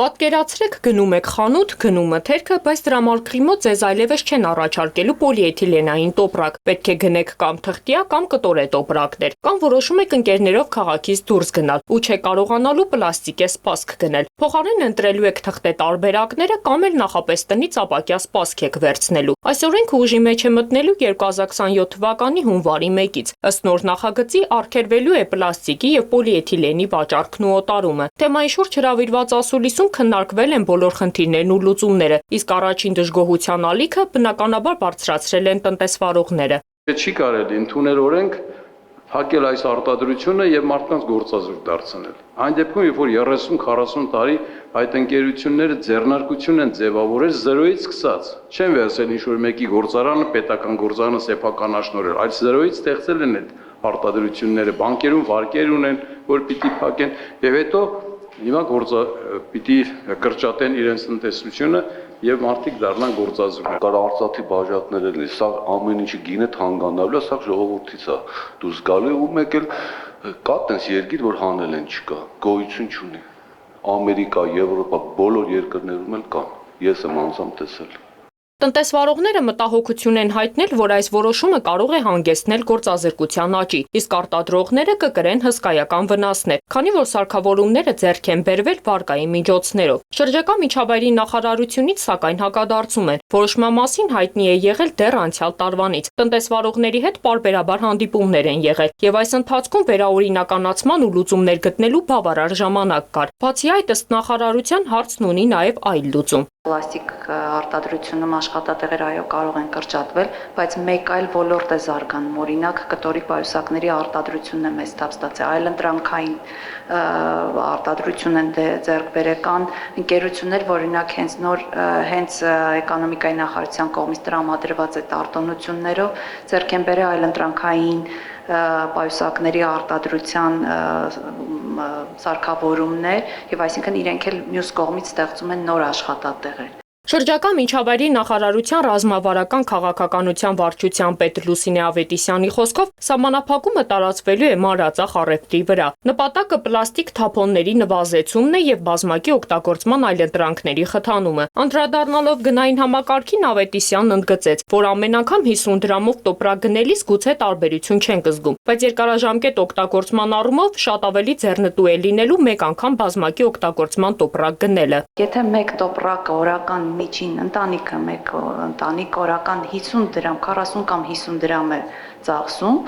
Պատկերացրեք գնում եք խանութ, գնում մթերքը, բայց դրամարկղի մոտ ձեզ այլևս չեն առաջարկելու պոլիէթիլենային տոպրակ, պետք է գնեք կամ թղթյա կամ կտորե տոպրակներ, կամ որոշում եք ընկերներով քաղաքից դուրս գնալ ու չեք կարողանալու պլաստիկե սպասք գնել, փոխարեն ընտրելու եք թղթե տարբերակները կամ էլ նախապես տնից ապակյա սպասք եք վերցնելու։ Այս օրենքը ուժի մեջ է մտնելու 2027 թվականի հունվարի 1-ից, ըստ նոր նախագծի արգելվելու է պլաստիկի եւ պոլիէթիլենի վաճառքն ու օտարումը։ Թեմայի շուրջ հրավիրված ասուլիսում քննարկվել են բոլոր խնդիրներն ու լուծումները, իսկ առաջին դժգոհության ալիքը բնականաբար բարձրացրել են տնտեսվարողները։ Չի կարելի ընդունել օրենք, հակել այս արտադրությունը եւ մարդկանց գործազուրկ դարձնել։ Այն դեպքում, երբ որ 30-40 տարի այդ ընկերությունները ձեռնարկություն են ձևավորել 0-ից սկսած, չեն վերցել ինչ-որ մեկի գործարանը, պետական գործարանը սեփականաշնորհել, այլ 0-ից ստեղծել են այդ արտադրությունները, բանկերում վարկեր ունեն, որ պիտի փակեն եւ հետո հիմա պիտի կրճատեն իրենց տնտեսությունը եւ մարդիկ դառնան գործազուրկ։ Կարող արծաթի բաժակներ լինի, սա ամեն ինչի գինը թանկանալու է, սա ժողովրդից է դուրս գալու ու մեկ էլ կա տես երկիր, որ հանել են չկա, գոյություն չունի։ Ամերիկա, Եվրոպա, բոլոր երկրներում էլ կան։ Ես եմ անձամբ տեսել։ Տնտեսվարողները մտահոգություն են հայտնել, որ այս որոշումը կարող է հանգեցնել գործազրկության աճի, իսկ արտադրողները կկրեն հսկայական վնասներ, քանի որ սարքավորումները ձեռք են բերվել վարկային միջոցներով։ Շրջակա միջավայրի նախարարությունից սակայն հակադարձում են։ Որոշման մասին հայտնի է եղել դեռ անցյալ տարվանից։ Տնտեսվարողների հետ պարբերաբար հանդիպումներ են եղել, եւ այս ընթացքում վերաօրինականացման ու լուծումներ գտնելու բավարար ժամանակ կար։ Բացի այդ, ըստ նախարարության, հարցն ունի նաեւ այլ լուծում։ Պլաստիկ արտադրությունում աշխատատեղեր այո կարող են կրճատվել, բայց մեկ այլ ոլորտ է զարգանում, օրինակ կտորի պայուսակների արտադրությունն է մեծ թափ ստացել, այլընտրանքային արտադրություն են ձեռք բերական ընկերություններ, որ օրինակ հենց էկոնոմիկայի նախարարության կողմից տրամադրված այդ արտոնություններով ձեռք են բերել այլընտրանքային պայուսակների արտադրության սարքավորումներ եւ այսինքն իրենք էլ մյուս կողմից ստեղծում են նոր աշխատատեղեր։ Շրջակա միջավայրի նախարարության ռազմավարական քաղաքականության վարչության պետ Լուսինե Ավետիսյանի խոսքով սահմանափակումը տարածվելու է մանրածախ առևտրի վրա։ Նպատակը պլաստիկ թափոնների նվազեցումն է եւ բազմակի օգտագործման այլընտրանքների խթանումը։ Անդրադառնալով գնային համակարգին Ավետիսյանն ընդգծեց, որ ամեն անգամ 50 դրամով տոպրակ գնելիս գուցե տարբերություն չենք զգում, բայց երկարաժամկետ օգտագործման առումով շատ ավելի ձեռնտու է լինելու մեկ անգամ բազմակի օգտագործման տոպրակ գնելը։ Եթե մեկ տոպրակը օրական միջին ընտանիքը մեկ ընտանիք օրական 50 դրամ, 40 կամ 50 դրամ է ծախսում,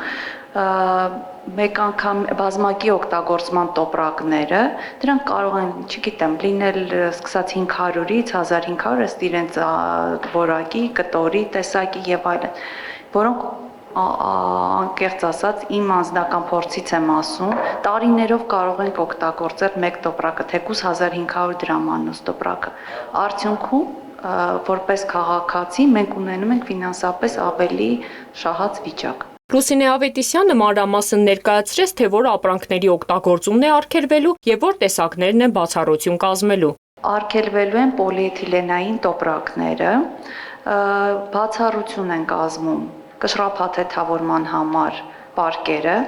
մեկ անգամ բազմակի օգտագործման տոպրակները, դրանք կարող են, չգիտեմ, լինել սկսած 500-ից 1500 ըստ իրենց որակի, կտորի, տեսակի եւ այլն, որոնք անկեղծ ասած իմ անձնական փորձից եմ ասում, տարիներով կարող ենք օգտագործել մեկ տոպրակը, թեկուզ 1500 դրամանոց տոպրակը։ Արդյունքում որպես քաղաքացի մենք ունենում ենք ֆինանսապես ավելի շահած վիճակ։ Լուսինե Ավետիսյանը մանրամասն ներկայացրեց, թե որ ապրանքների օգտագործումն է արգելվելու եւ որ տեսակներն են բացառություն կազմելու։ Արգելվելու են պոլիէթիլենային տոպրակները, բացառություն են կազմում կշռափաթեթավորման համար պարկերը,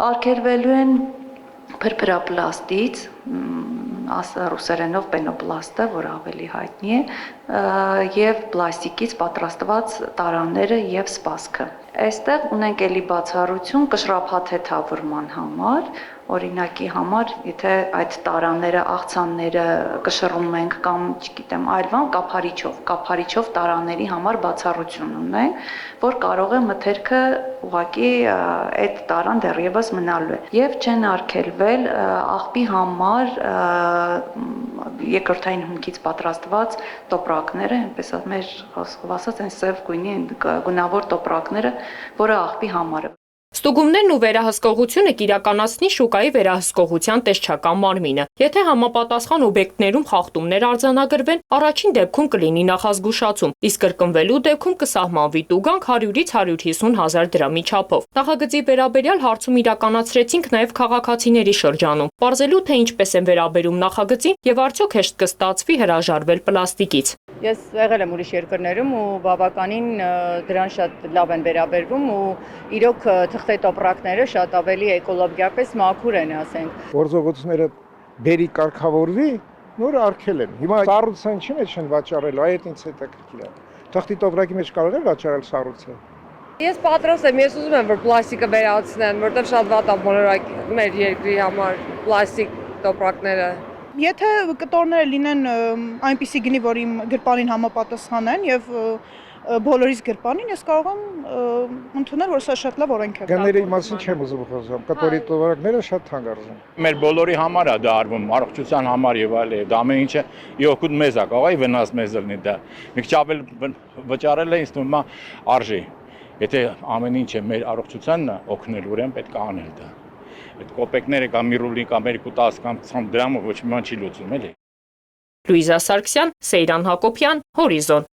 արգելվելու են փրփրապլաստից, ռուսերենով պենոպլաստը, որ ավելի հայտնի է, եւ պլաստիկից պատրաստված տարաները եւ սպասքը։ Այստեղ ունենք էլի բացառություն կշռափաթեթավորման համար, օրինակի համար, եթե այդ տարաները, աղցանները կշռում ենք կամ, չգիտեմ, այլ բան, կափարիչով տարաների համար բացառություն ունենք, որ կարող է մթերքը ուղղակի այդ տարան դեռևս մնալու է։ Եվ չեն արգելվել աղբի համար երկրորդային հումքից պատրաստված տոպրակները, այնպես մեր խոսքով ասած, այն սև գույնի գունավոր տոպրակները, որը աղբի համար է։ Ստուգումներն ու վերահսկողությունը կիրականացնի շուկայի վերահսկողության տեսչական մարմինը։ Եթե համապատասխան օբյեկտներում խախտումներ արձանագրվեն, առաջին դեպքում կլինի նախազգուշացում, իսկ կրկնվելու դեպքում կսահմանվի տուգանք 100-ից 150 հազար դրամի չափով։ Նախագծի վերաբերյալ հարցում իրականացրեցինք նաև քաղաքացիների շրջանում, պարզելու թե ինչպես են վերաբերում նախագծին եւ արդյոք հեշտ կստացվի հրաժարվել պլաստիկից։ Ես եղել եմ ուրիշ երկրներում ու բավականին դրան շատ լավ են վերաբերվում ու իրոք թղթե տոպրակները շատ ավելի էկոլոգիապես մաքուր են, ասենք։ Գործողությունները բերի կարգավորվի նոր արկել են։ Հիմա սառույցն չի մեջ են վաճառել, այդ ինձ հետաքրքիր է։ Թղթի տոպրակի մեջ կարող է վաճառել սառույցը։ Ես պատրաստ եմ, ես ուզում եմ որ պլաստիկը վերացնեն, որտեղ շատ վատ է մոլորակ մեր երկրի համար պլաստիկ տոպրակները։ Եթե կտորները լինեն այնպիսի գնի, որ իմ գրպանին համապատասխանեն եւ բոլորիս գրպանին, ես կարող եմ ընդունել, որ սա շատ լավ օրենք է։ Գների մասին չեմ ուզում խոսամ, կտորի տոպրակները շատ թանկ արժեն։ Մեր բոլորի համար է դա արվում, առողջության համար եւ այլն, դա ամեն ինչը իօգուտ մեզ է, կարող է վնաս մեզ լինի դա։ Մի քիչ ավել վճարել է ինձ թվում է արժի։ Եթե ամեն ինչը մեր առողջությանն է օգնել, ուրեմն պետք է անել դա։ Այդ կոպեկները կամ մի ռուբլի կամ 2.10 կամ 20 դրամը ոչ մի բան չի լուծում էլի։ Լուիզա Սարգսյան, Սեյրան Հակոբյան, Հորիզոն։